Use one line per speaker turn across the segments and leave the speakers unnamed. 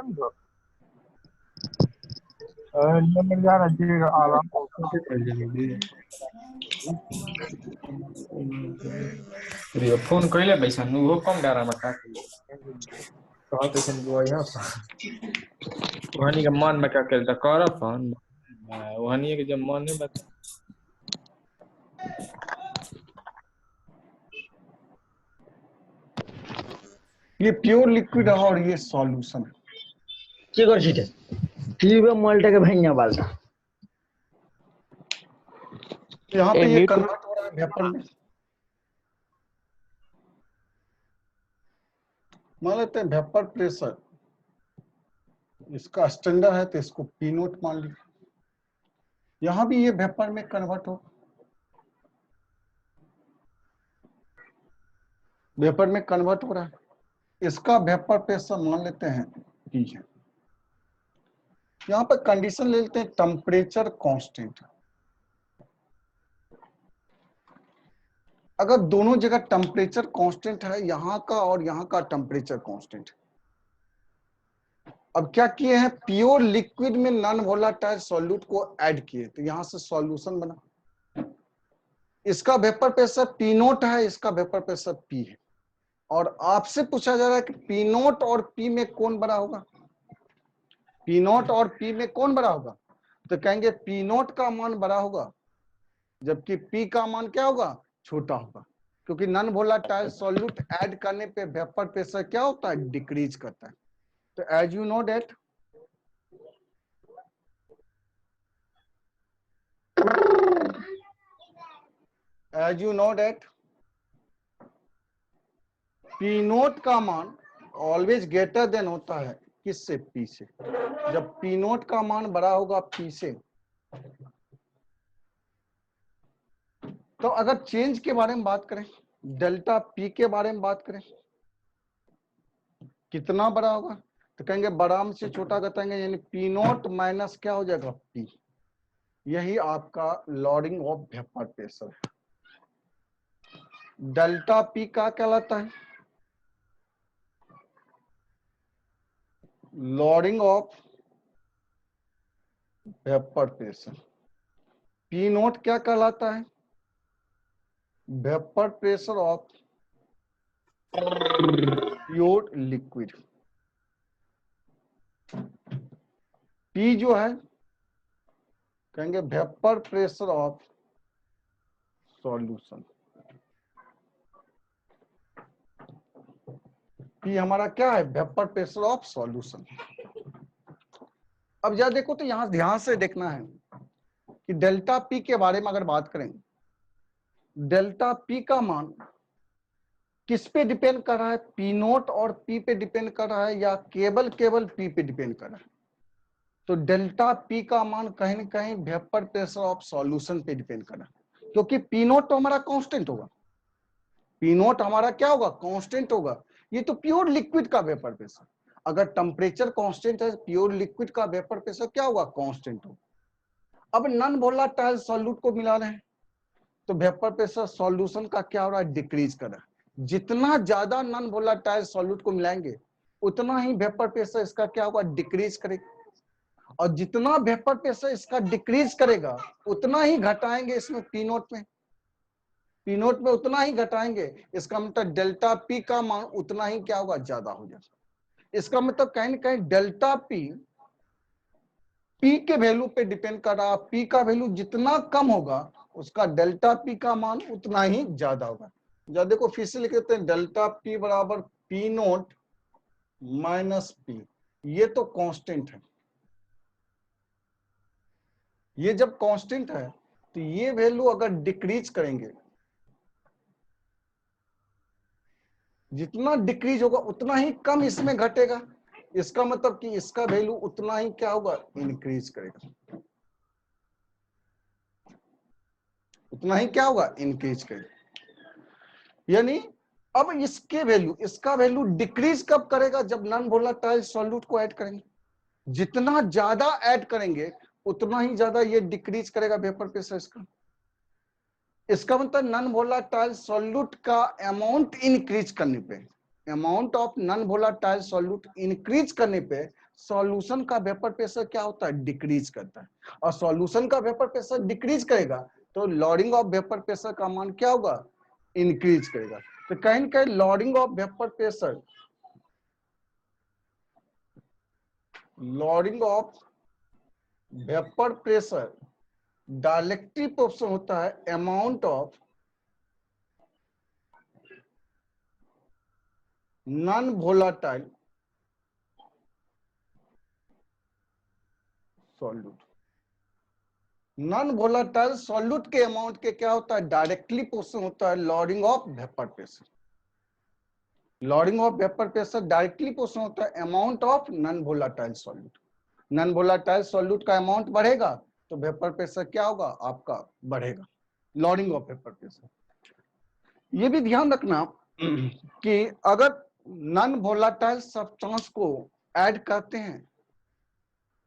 समझो नंबर यार अजी आराम से कर लेंगे
रे फोन कइले बैसन वो कम डारा में का कहा तो सन गो यहाँ वहानी के मन में क्या करता कर फोन वहानी के जब मन में बता
ये प्योर लिक्विड है और ये सॉल्यूशन है
কি করছিস টিউবে মলটাকে ভেঙে বালটা
यहाँ पे ये कन्वर्ट हो रहा है वेपर में मान लेते हैं वेपर प्रेशर इसका स्टैंडर्ड है तो इसको पी नोट मान लीजिए यहाँ भी ये वेपर में कन्वर्ट हो वेपर में कन्वर्ट हो रहा है इसका वेपर प्रेशर मान लेते हैं पी है यहाँ पर कंडीशन ले लेते हैं टेम्परेचर कांस्टेंट अगर दोनों जगह टेम्परेचर कांस्टेंट है यहाँ का और यहाँ का टेम्परेचर कांस्टेंट अब क्या किए हैं प्योर लिक्विड में नॉन वोलेटाइल सॉल्यूट को ऐड किए तो यहां से सॉल्यूशन बना इसका वेपर प्रेशर पी नोट है इसका वेपर प्रेशर पी है और आपसे पूछा जा रहा है कि पी नोट और पी में कौन बड़ा होगा पी नोट और पी में कौन बड़ा होगा तो कहेंगे पी नोट का मान बड़ा होगा जबकि पी का मान क्या होगा छोटा होगा क्योंकि नॉन वोलेटाइल सॉल्यूट ऐड करने पे वेपर प्रेशर क्या होता है डिक्रीज करता है तो as you know that P nought का मान ऑलवेज ग्रेटर देन होता है किससे पी से जब पी नोट का मान बड़ा होगा पी से तो अगर चेंज के बारे में बात करें डेल्टा पी के बारे में बात करें कितना बड़ा होगा तो कहेंगे बड़ा से छोटा बताएंगे यानी पी नोट माइनस क्या हो जाएगा पी यही आपका लॉडिंग ऑफ वेपर प्रेशर है डेल्टा पी का कहलाता है loading of vapour pressure P note क्या कहलाता है vapour pressure of pure liquid P जो है कहेंगे vapour pressure of solution P हमारा क्या है वेपर प्रेशर ऑफ सॉल्यूशन अब जरा देखो तो यहां ध्यान से देखना है कि डेल्टा पी के बारे में अगर बात करें डेल्टा पी का मान किस पे डिपेंड कर रहा है पी नोट और पी पे डिपेंड कर रहा है या केवल पी पे डिपेंड कर रहा है तो डेल्टा पी का मान कहीं ना कहीं वेपर प्रेशर ऑफ सॉल्यूशन पे डिपेंड कर रहा है क्योंकि पी नोट तो हमारा कांस्टेंट होगा पी नोट हमारा क्या होगा कांस्टेंट होगा ये तो प्योर लिक्विड का वेपर प्रेशर अगर टेम्परेचर कांस्टेंट है प्योर लिक्विड का वेपर प्रेशर क्या होगा कांस्टेंट होगा अब नॉन वोलेटाइल सॉल्यूट को मिला रहे हैं तो वेपर प्रेशर सॉल्यूशन का क्या हो रहा है डिक्रीज कर रहा है जितना ज्यादा नॉन वोलेटाइल सॉल्यूट को मिलाएंगे उतना ही वेपर प्रेशर इसका क्या होगा डिक्रीज करेगा और जितना वेपर प्रेशर इसका डिक्रीज करेगा उतना ही घटाएंगे इसमें पी नोट में उतना ही घटाएंगे इसका मतलब डेल्टा पी का मान उतना ही क्या होगा ज्यादा हो जाएगा इसका मतलब कहीं ना कहीं डेल्टा पी के वैल्यू पे डिपेंड कर रहा पी का वैल्यू जितना कम होगा उसका डेल्टा पी का मान उतना ही ज्यादा होगा जब देखो फिर से लिख देते हैं डेल्टा पी बराबर पी नोट माइनस पी ये तो कांस्टेंट है ये जब कांस्टेंट है तो ये वैल्यू अगर डिक्रीज करेंगे जितना डिक्रीज होगा उतना ही कम इसमें घटेगा इसका मतलब कि इसका वैल्यू उतना ही क्या होगा इंक्रीज करेगा उतना ही क्या होगा इंक्रीज करेगा यानी अब इसका वैल्यू डिक्रीज कब करेगा जब नॉन वोलेटाइल सॉल्यूट को ऐड करेंगे जितना ज्यादा ऐड करेंगे उतना ही ज्यादा ये डिक्रीज करेगा वेपर प्रेशर इसका मतलब नॉन वोलेटाइल सॉल्यूट का अमाउंट इंक्रीज करने पे amount of non volatile solute increase करने पे सॉल्यूशन का वेपर प्रेशर क्या होता है, डिक्रीज करता है। और सॉल्यूशन का वेपर प्रेशर डिक्रीज करेगा तो लॉडिंग ऑफ वेपर प्रेशर का मान क्या होगा, इंक्रीज करेगा। तो कहीं ना कहीं loading of vapour pressure, loading of vapour pressure directly proportional होता है amount of non volatile solute. Non volatile solute के अमाउंट के क्या होता है, डायरेक्टली प्रोपोर्शनल होता है loading of vapour pressure. Loading of vapour pressure directly proportional होता है amount of non volatile solute. Non volatile solute का अमाउंट बढ़ेगा तो वेपर प्रेशर क्या होगा आपका, बढ़ेगा। Loading of vapour pressure. ये भी ध्यान रखना कि अगर नॉन वोलाटाइल सब्सटेंस को ऐड करते हैं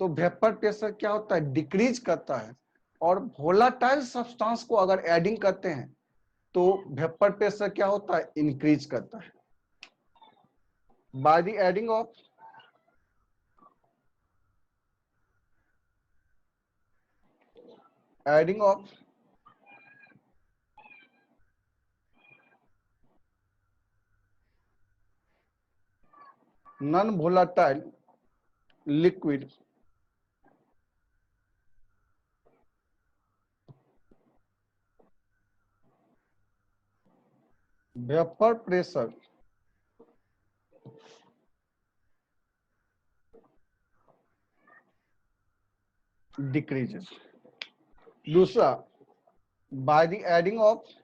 तो वेपर प्रेशर क्या होता है, डिक्रीज करता है। और वोलाटाइल सब्सटेंस को अगर एडिंग करते हैं तो वेपर प्रेशर क्या होता है, इंक्रीज करता है। By the adding of non volatile liquid vapor pressure decreases. दूसरा, by the adding of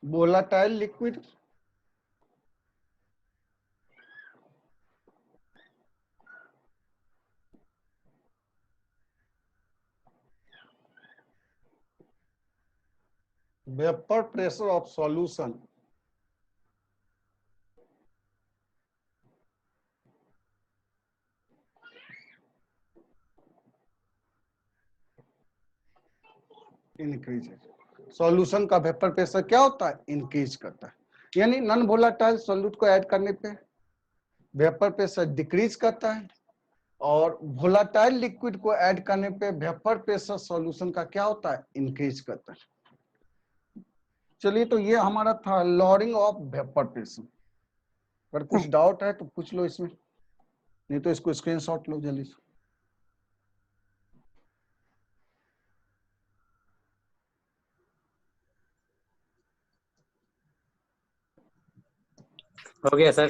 volatile liquid vapor pressure of solution increases. Solution का वेपर प्रेशर क्या होता है, इंक्रीज करता है। यानी नॉन वोलाटाइल सॉल्यूट को ऐड करने पे वेपर प्रेशर डिक्रीज करता है और वोलाटाइल लिक्विड को ऐड करने पे वेपर प्रेशर सॉल्यूशन का क्या होता है, इंक्रीज करता है। चलिए, तो ये हमारा था लॉडिंग ऑफ वेपर प्रेशर। अगर कुछ डाउट है तो पूछ लो इसमें, नहीं तो इसको स्क्रीनशॉट लो जल्दी से।
हो गया सर।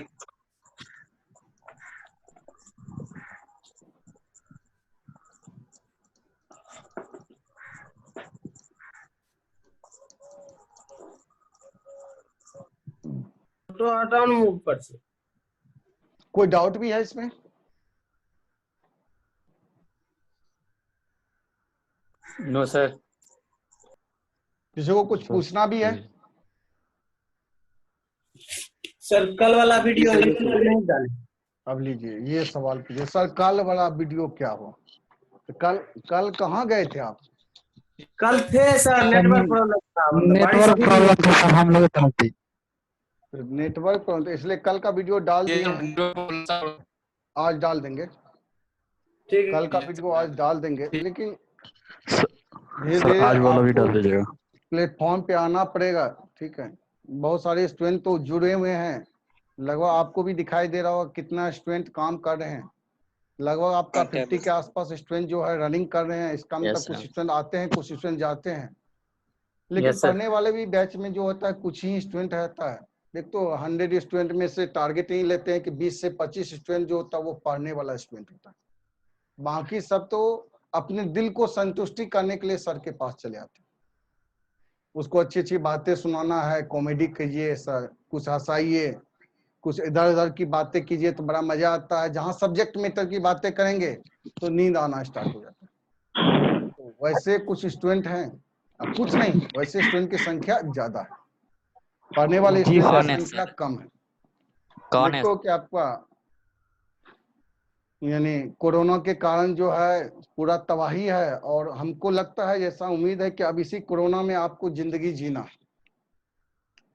तो हटाओ ना मुंह पर से।
कोई डाउट भी है इसमें?
No sir.
किसी को कुछ पूछना भी है?
सर कल वाला वीडियो नहीं डाले।
अब लीजिए, ये सवाल कीजिए, सर कल वाला वीडियो क्या हुआ? तो कल कहाँ गए थे आप?
कल थे सर, नेटवर्क प्रॉब्लम था,
नेटवर्क प्रॉब्लम था सर हम लोग तरफ से।
नेटवर्क प्रॉब्लम, इसलिए कल का वीडियो डाल दिए हैं, आज डाल देंगे।
ठीक है,
कल का वीडियो आज डाल देंगे, लेकिन
सर आज वाला भी डाल दीजिएगा।
प्लेटफॉर्म पे आना पड़ेगा, ठीक है। बहुत सारे स्टूडेंट तो जुड़े हुए हैं, लगभग आपको भी दिखाई दे रहा होगा कितना स्टूडेंट काम कर रहे हैं। लगभग आपका 50 के आसपास स्टूडेंट जो है रनिंग कर रहे हैं। इसका मतलब कुछ स्टूडेंट आते हैं, कुछ स्टूडेंट जाते हैं, लेकिन पढ़ने वाले भी बैच में जो होता है कुछ ही स्टूडेंट रहता है। देख तो 100 स्टूडेंट में से टारगेट ही लेते हैं कि 20 से 25 स्टूडेंट जो होता है वो पढ़ने वाला स्टूडेंट होता है। बाकी सब तो अपने दिल को संतुष्टि करने के लिए सर के पास चले आते हैं। उसको अच्छी अच्छी बातें सुनाना है, कॉमेडी कीजिए सर, कुछ हंसाइए, कुछ इधर उधर की बातें कीजिए तो बड़ा मजा आता है। जहाँ सब्जेक्ट मैटर की बातें करेंगे तो नींद आना स्टार्ट हो जाता है। तो वैसे कुछ स्टूडेंट हैं, अब कुछ नहीं, वैसे स्टूडेंट की संख्या ज्यादा है, पढ़ने वाले स्टूडेंट की संख्या कम है।
कौन है?
देखो कि आपका यानी कोरोना के कारण जो है पूरा तबाही है, और हमको लगता है, ऐसा उम्मीद है कि अब इसी कोरोना में आपको जिंदगी जीना है,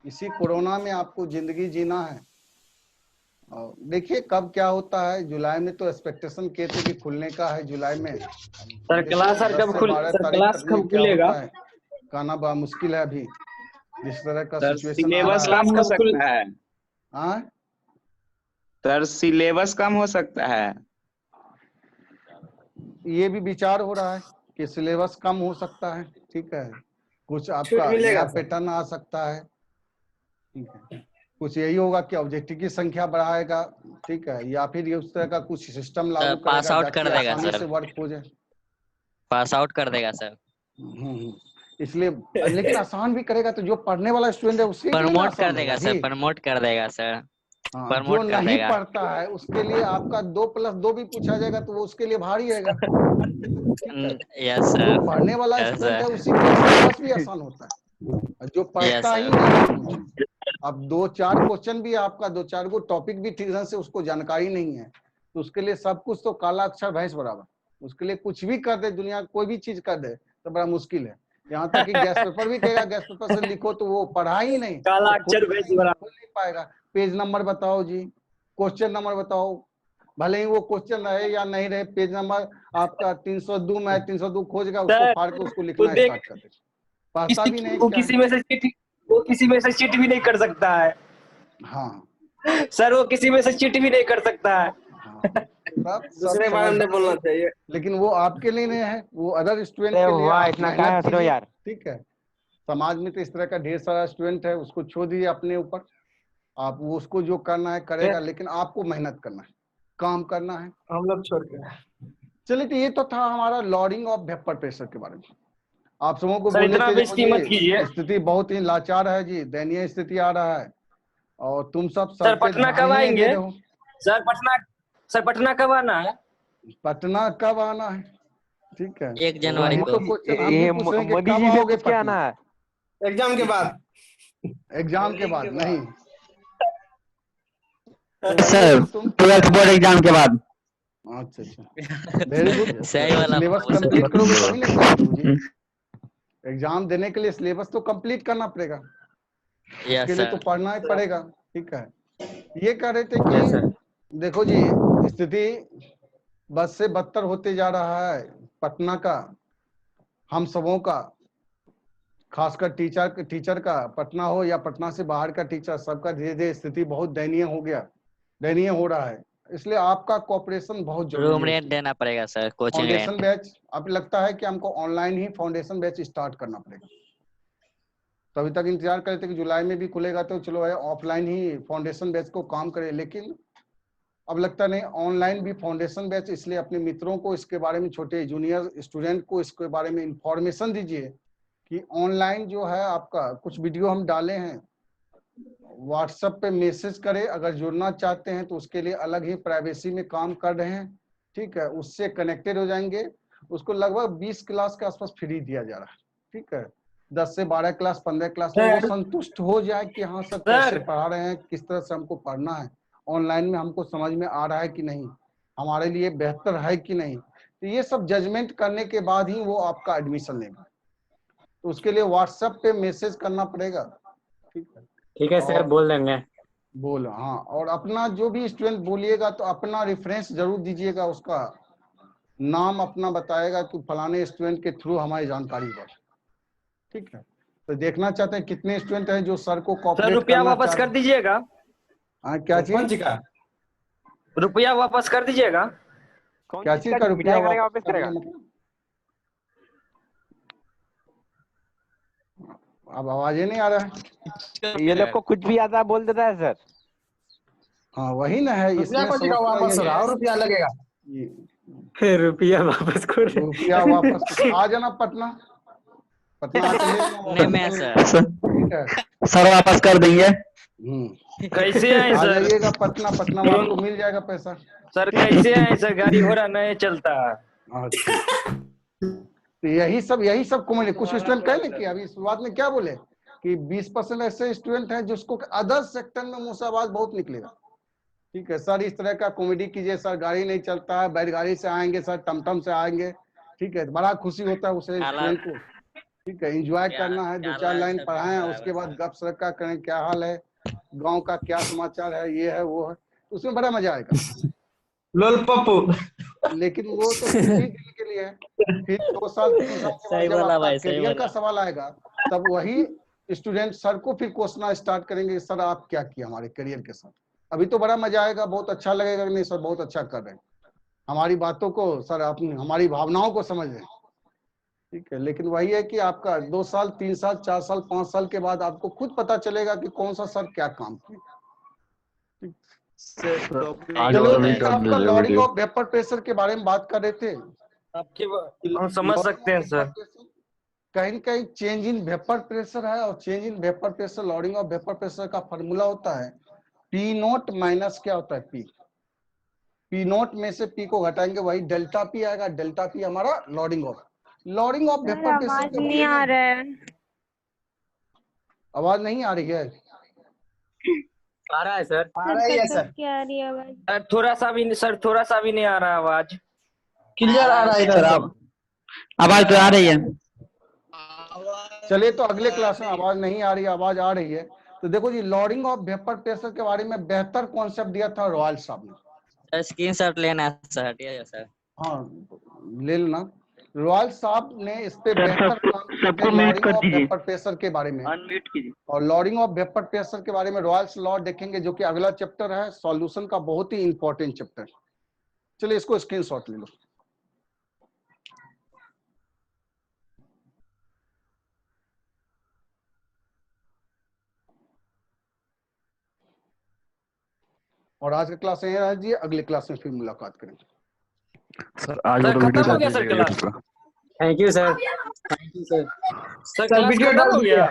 इसी कोरोना में आपको जिंदगी जीना है। और देखिए कब क्या होता है। जुलाई में तो एक्सपेक्टेशन किए थे कि खुलने का है जुलाई में।
सर क्लास सर कब खुल सर
तारीख
क्लास
तक में
कब
क्या
खुलेगा?
होता है कहना बड़ा मुश्किल है अभी, जिस तरह का
सर
सिचुएशन आ
सिलेबस
रहा है।
कम हो सकता है।
हाँ
सर सिलेबस कम हो सकता है।
ये भी विचार हो रहा है कि सिलेबस कम हो सकता है। ठीक है, कुछ
छूट
आपका
मिलेगा
नया
सर।
पैटर्न आ सकता है। ठीक है, कुछ यही होगा कि ऑब्जेक्टिव की संख्या बढ़ाएगा। ठीक है, या फिर ये उस तरह का कुछ सिस्टम लागू
पास
करेगा
आउट कर
ताकि
देगा
आसानी
सर।
से वर्क हो जाए।
पास आउट कर देगा सर।
इसलिए लेकिन आसान भी करेगा तो जो पढ़ने वाला स्टूडेंट है उसके लिए
प्रमोट कर
आसान
देगा
होगा
सर,
जी।
प्रमोट कर देगा सर।
हाँ, जो
प्रमोट कर
नहीं
देगा।
पढ़ता है उसके लिए आपका 2+2 भी पूछा जाएगा तो वो उसके लिए भारी रहेगा। ठीक है,
यस
जो
सर,
पढ़ने वाला
यस
स्टूडेंट है
सर,
उसी के लिए सिलेबस भी आसान होता है। और जो
यस
पढ़ता ही
सर।
नहीं है कुछ, अब 2-4 क्वेश्चन भी आपका 2-4 को टॉपिक भी ठीक से उसको जानकारी नहीं है तो उसके लिए सब कुछ तो काला अक्षर भैंस बराबर। उसके लिए कुछ भी कर दे दुनिया, कोई भी चीज कर दे तो बड़ा मुश्किल है। यहाँ तक कि गैस पेपर भी कहेगा गैस पेपर से लिखो तो वो पढ़ा ही नहीं
काला
तो
अक्षर भेज बड़ा।
खोल नहीं पाएगा। पेज नंबर बताओ जी, क्वेश्चन नंबर बताओ, भले ही वो क्वेश्चन रहे या नहीं रहे, पेज नंबर आपका 302 में 302 खोजेगा, उसको
सर,
फाड़ के उसको
वो
लिखना
देख
स्टार्ट कर दे। पढ़ता भी नहीं
वो
क्या है।
किसी में से चीट भी नहीं कर सकता है।
हाँ
सर वो किसी में से चीट भी नहीं कर सकता है।
हाँ, सब
दूसरे बारे में
समझ,
बोलना चाहिए।
लेकिन वो आपके लिए नहीं है, वो अदर स्टूडेंट
अरे
के लिए
वाह,
आप
इतना
मेहनत
काहे हंस रहे हो
कीजिए।
यार?
ठीक है, समाज में तो इस तरह का ढेर सारा स्टूडेंट है, उसको छोड़ दीजिए अपने ऊपर। आप वो उसको जो करना है करेगा, लेकिन आपको मेहनत करना है, काम करना है।
हम लोग छोड़ के
चलिए, तो ये तो था हमारा लॉर्डिंग ऑफ वेपर प्रेशर के बारे में। आप सबों को
सर
बोले
इतना
थे
बेइज्जती मत कीजिए।
स्थिति बहुत ही लाचार है जी, दयनीय स्थिति आ रहा है और तुम सब
सर
सर पे
पटना
ध्यान
कब
ही नहीं दे
आएंगे?
रहे हो।
सर पटना कब आना है?
पटना कब आना है? ठीक है,
1 जनवरी
वही
को।
तो क्वेश्चन हम भी पूछ रहे हैं कि
मोदी
कब
जी से
आओगे
पूछ के आना
पटना?
है।
एग्जाम के बाद।
एग्जाम के बाद नहीं
सर,
तुम
12th बोर्ड एग्जाम के बाद।
अच्छा अच्छा, वेरी गुड।
सही वाला
सिलेबस
वो सर।
कंप्लीट करोगे तभी ना एग्जाम दोगे। एग्जाम देने के लिए सिलेबस तो कंप्लीट करना पड़ेगा,
यस
उसके लिए तो
सर।
पढ़ना ही पड़ेगा। ठीक है, ये कह रहे थे
यस सर।
कि देखो जी, स्थिति बद से बदतर होते जा रहा है पटना का, हम सबों का, खासकर टीचर का, पटना हो या पटना से बाहर का टीचर, सबका धीरे धीरे स्थिति बहुत दयनीय हो रहा है। इसलिए आपका कोऑपरेशन बहुत जरूरी
रूम
है।
रेंट देना पड़ेगा sir, coaching
foundation
rent.
Batch, अब लगता है कि हमको ऑनलाइन ही फाउंडेशन बैच स्टार्ट करना पड़ेगा। तो अभी तक इंतजार कर रहे थे कि जुलाई में भी खुलेगा तो चलो ऑफलाइन ही फाउंडेशन बैच को काम करें, लेकिन अब लगता नहीं ऑनलाइन भी फाउंडेशन बैच। इसलिए अपने मित्रों को इसके बारे में, छोटे जूनियर स्टूडेंट को इसके बारे में इंफॉर्मेशन दीजिए कि ऑनलाइन जो है आपका कुछ वीडियो हम डाले हैं, व्हाट्सएप पे मैसेज करें। अगर जुड़ना चाहते हैं तो उसके लिए अलग ही प्राइवेसी में काम कर रहे हैं। ठीक है, उससे कनेक्टेड हो जाएंगे। उसको लगभग 20 क्लास के आसपास फ्री दिया जा रहा है। ठीक है, 10 से 12 क्लास 15 क्लास में वो संतुष्ट हो जाए कि हाँ सर कैसे पढ़ा रहे हैं, किस तरह से हमको पढ़ना है, ऑनलाइन में हमको समझ में आ रहा है कि नहीं, हमारे लिए बेहतर है कि नहीं। तो ये सब जजमेंट करने के बाद ही वो आपका एडमिशन लेगा। तो उसके लिए व्हाट्सएप पे मैसेज करना पड़ेगा। ठीक है,
ठीक है सर, बोल देंगे।
बोल हाँ, और अपना जो भी स्टूडेंट बोलिएगा तो अपना रेफरेंस जरूर दीजिएगा, उसका नाम अपना बताएगा कि फलाने स्टूडेंट के थ्रू हमारी जानकारी बढ़े। ठीक है, तो देखना चाहते हैं कितने स्टूडेंट हैं जो सर को
सर
कॉपरेट
रुपया
करना
वापस कर दीजिएगा।
हाँ, क्या चीज
का रुपया वापस कर दीजिएगा।
क्या चीज का रुपया वापस करेगा? मतलब अब आवाज ही नहीं आ रहा है।
ये लोग को कुछ भी आता है बोल देता है सर।
हाँ वही ना है, इसमें
रुपया वापस होगा और रुपया लगेगा।
रुपया
वापस कर।
वापस आ जाना पटना आके ले लेना
नहीं मैं सर।
ठीक है,
सर वापस कर देंगे।
कैसे आए
आ
सर?
जाइएगा पटना में आपको मिल जाएगा पैसा।
सर कैसे आए सर? गाड़ी घोड़ा नहीं चलता।
अच्छा, तो यही सब कॉमेडी। कुछ स्टूडेंट कहे ना कि अभी शुरुआत में क्या बोले कि 20% ऐसे स्टूडेंट हैं जिसको अदर सेक्टर में मुसावाद बहुत निकलेगा। ठीक है सर, इस तरह का कॉमेडी कीजिए सर, गाड़ी नहीं चलता है, बैलगाड़ी से आएंगे सर, टमटम से आएंगे, ठीक है, बड़ा खुशी होता है उसे स्टूडेंट को, ठीक है, एंजॉय करना है, 2-4 लाइन पढ़ाएं, उसके बाद गप सप का करें, क्या हाल है, गांव का क्या समाचार है, ये है वो है, उसमें बड़ा मजा आएगा।
लोल पप्पू।
लेकिन वो तो कुछ ही दिन के लिए है, फिर 2 साल 3 साल के
सही
बाद जब
बोला
आपका
भाई, सही
करियर का
बोला।
सवाल आएगा, तब वही स्टूडेंट सर को फिर कोसना स्टार्ट करेंगे, सर आप क्या किया हमारे करियर के साथ। अभी तो बड़ा मजा आएगा, बहुत अच्छा लगेगा, नहीं सर बहुत अच्छा कर रहे हैं, हमारी बातों को सर, अपनी हमारी भावनाओं को समझ रहे हैं, ठीक है। लेकिन वही है कि आपका 2 साल 3 साल 4 साल 5 साल के बाद आपको खुद पता चलेगा कि कौन सा सर क्या काम किया। चलो, आपका लॉरिंग ऑफ वेपर प्रेशर के बारे में बात कर रहे थे।
हम समझ सकते हैं सर।
कहीं न कहीं चेंज इन वेपर प्रेशर है, और change in vapour pressure, lowering of vapour pressure का फॉर्मूला होता है पी नोट माइनस क्या होता है पी, पी नोट में से पी को घटाएंगे वही डेल्टा पी आएगा, डेल्टा पी हमारा लॉरिंग ऑफ वेपर प्रेशर के
नहीं आ रहा है।
आवाज नहीं आ रही है?
आ रहा है सर।
आ रही है सर, क्या आ रही है आवाज?
थोड़ा सा भी नहीं सर, थोड़ा सा भी नहीं आ रहा आवाज।
क्लियर आ रहा है
सर,
इधर।
आप आवाज तो आ रही है।
चलिए, तो अगले क्लास में आवाज नहीं आ रही, आवाज आ रही है। तो देखो जी, लॉरिंग ऑफ वेपर प्रेशर के बारे में बेहतर कॉन्सेप्ट दिया था रॉयल साहब ने।
स्क्रीनशॉट लेना है सर, हटिए सर।
हाँ, ले लेना। रॉयल साहब ने इस पे बेहतर काम किया
सबको म्यूट कर दीजिए।
वेपर प्रेशर के बारे में,
अनम्यूट कीजिए।
और लॉरिंग ऑफ वेपर प्रेशर के बारे में रॉयल्स लॉ देखेंगे, जो कि अगला चैप्टर है, सॉल्यूशन का बहुत ही इंपॉर्टेंट चैप्टर। चलिए, इसको स्क्रीनशॉट ले लो। और आज का क्लास यही रह जी, अगले क्लास में फिर मुलाकात करेंगे।
सर आज
सर,
वाला वीडियो
खत्म हो गया
डाल
सर
दीजिएगा
क्लास?
YouTube पे।
Thank you sir. Sir
sir
class
video
खत्म
डाल
हो
दीजिए।
गया?